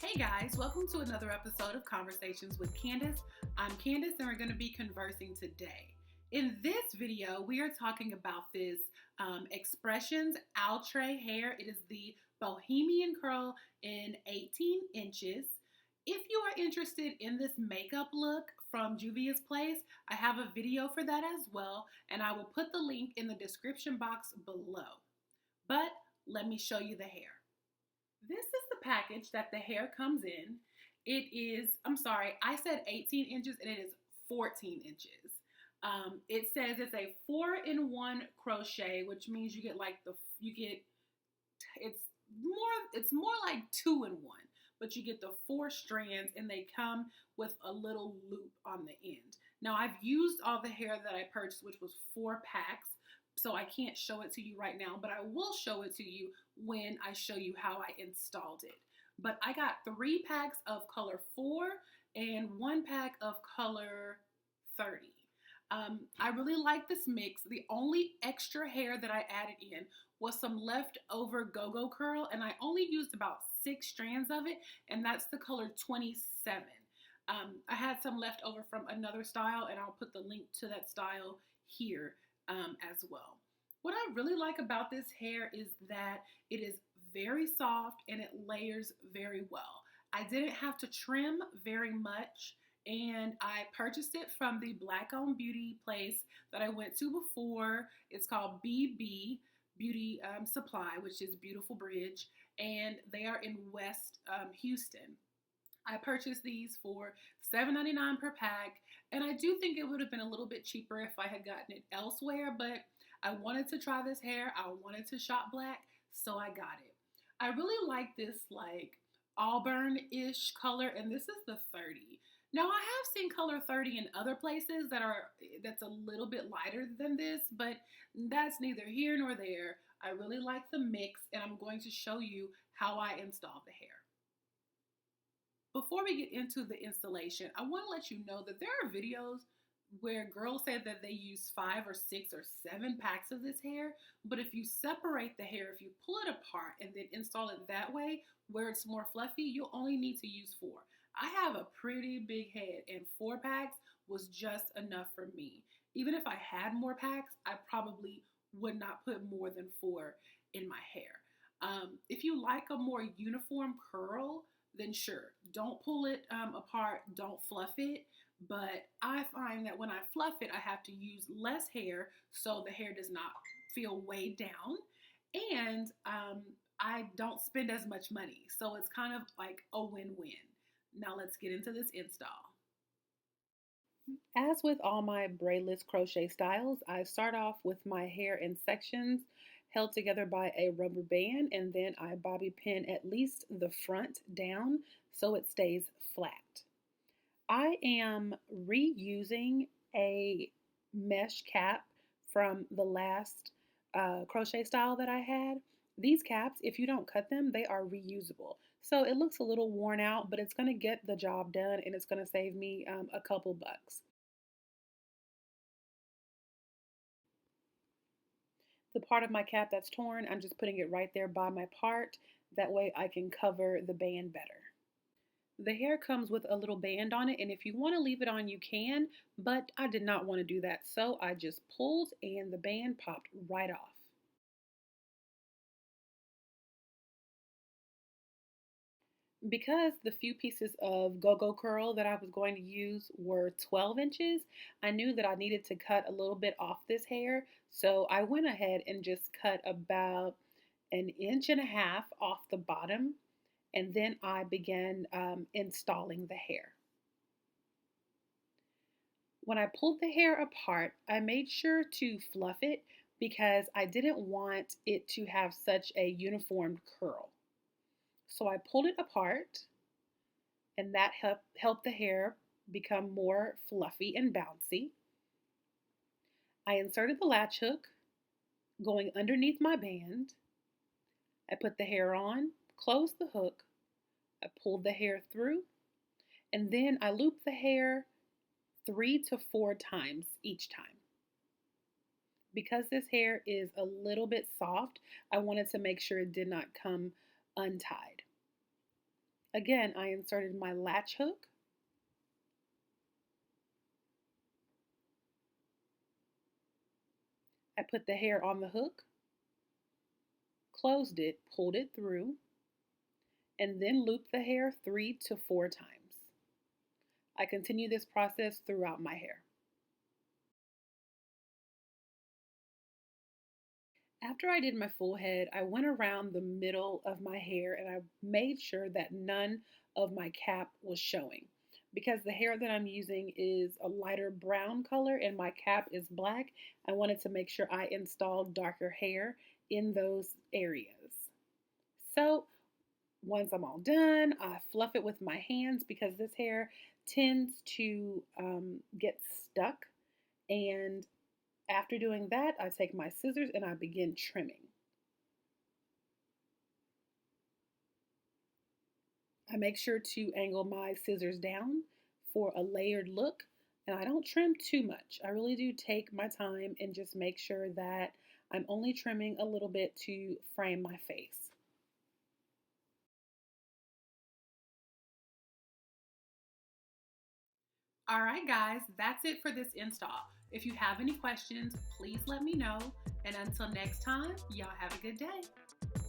Hey guys, welcome to another episode of Conversations with Candace. I'm Candace and we're going to be conversing today. In this video, we are talking about this Expressions Outre hair. It is the Bohemian curl in 18 inches. If you are interested in this makeup look from Juvia's Place, I have a video for that as well, and I will put the link in the description box below. But let me show you the hair. This is the package that the hair comes in. It is, I said 18 inches and it is 14 inches. It says it's a 4-in-1 crochet, which means it's more like 2-in-1, but you get the 4 strands and they come with a little loop on the end. Now I've used all the hair that I purchased, which was 4 packs. So I can't show it to you right now, but I will show it to you when I show you how I installed it. But I got 3 packs of color 4 and 1 pack of color 30. I really like this mix. The only extra hair that I added in was some leftover go-go curl, and I only used about 6 strands of it, and that's the color 27. I had some left over from another style, and I'll put the link to that style here as well. What I really like about this hair is that it is very soft and it layers very well. I didn't have to trim very much, and I purchased it from the Black-owned beauty place that I went to before. It's called BB Beauty Supply, which is Beautiful Bridge, and they are in West Houston. I purchased these for $7.99 per pack, and I do think it would have been a little bit cheaper if I had gotten it elsewhere, but I wanted to try this hair. I wanted to shop black, so I got it. I really like this like auburn-ish color, and this is the 30. Now, I have seen color 30 in other places that's a little bit lighter than this, but that's neither here nor there. I really like the mix, and I'm going to show you how I installed the hair. Before we get into the installation, I want to let you know that there are videos where girls say that they use 5 or 6 or 7 packs of this hair, but if you separate the hair, if you pull it apart and then install it that way, where it's more fluffy, you'll only need to use 4. I have a pretty big head, and 4 packs was just enough for me. Even if I had more packs, I probably would not put more than 4 in my hair. If you like a more uniform curl, then sure, don't pull it apart, don't fluff it. But I find that when I fluff it, I have to use less hair so the hair does not feel weighed down, and I don't spend as much money. So it's kind of like a win-win. Now let's get into this install. As with all my braidless crochet styles, I start off with my hair in sections held together by a rubber band, and then I bobby pin at least the front down so it stays flat. I am reusing a mesh cap from the last crochet style that I had. These caps, if you don't cut them, they are reusable. So it looks a little worn out, but it's going to get the job done, and it's going to save me a couple bucks. The part of my cap that's torn, I'm just putting it right there by my part. That way I can cover the band better. The hair comes with a little band on it, and if you want to leave it on, you can, but I did not want to do that, so I just pulled and the band popped right off. Because the few pieces of go-go curl that I was going to use were 12 inches, I knew that I needed to cut a little bit off this hair, so I went ahead and just cut about 1.5 inches off the bottom, and then I began installing the hair. When I pulled the hair apart, I made sure to fluff it because I didn't want it to have such a uniformed curl. So I pulled it apart, and that helped the hair become more fluffy and bouncy. I inserted the latch hook going underneath my band. I put the hair on, closed the hook, I pulled the hair through, and then I looped the hair 3 to 4 times each time. Because this hair is a little bit soft, I wanted to make sure it did not come untied. Again, I inserted my latch hook. I put the hair on the hook, closed it, pulled it through, and then looped the hair 3 to 4 times. I continue this process throughout my hair. After I did my full head, I went around the middle of my hair and I made sure that none of my cap was showing. Because the hair that I'm using is a lighter brown color and my cap is black, I wanted to make sure I installed darker hair in those areas. So once I'm all done, I fluff it with my hands because this hair tends to get stuck. And after doing that, I take my scissors and I begin trimming. I make sure to angle my scissors down for a layered look, and I don't trim too much. I really do take my time and just make sure that I'm only trimming a little bit to frame my face. All right, guys, that's it for this install. If you have any questions, please let me know. And until next time, y'all have a good day.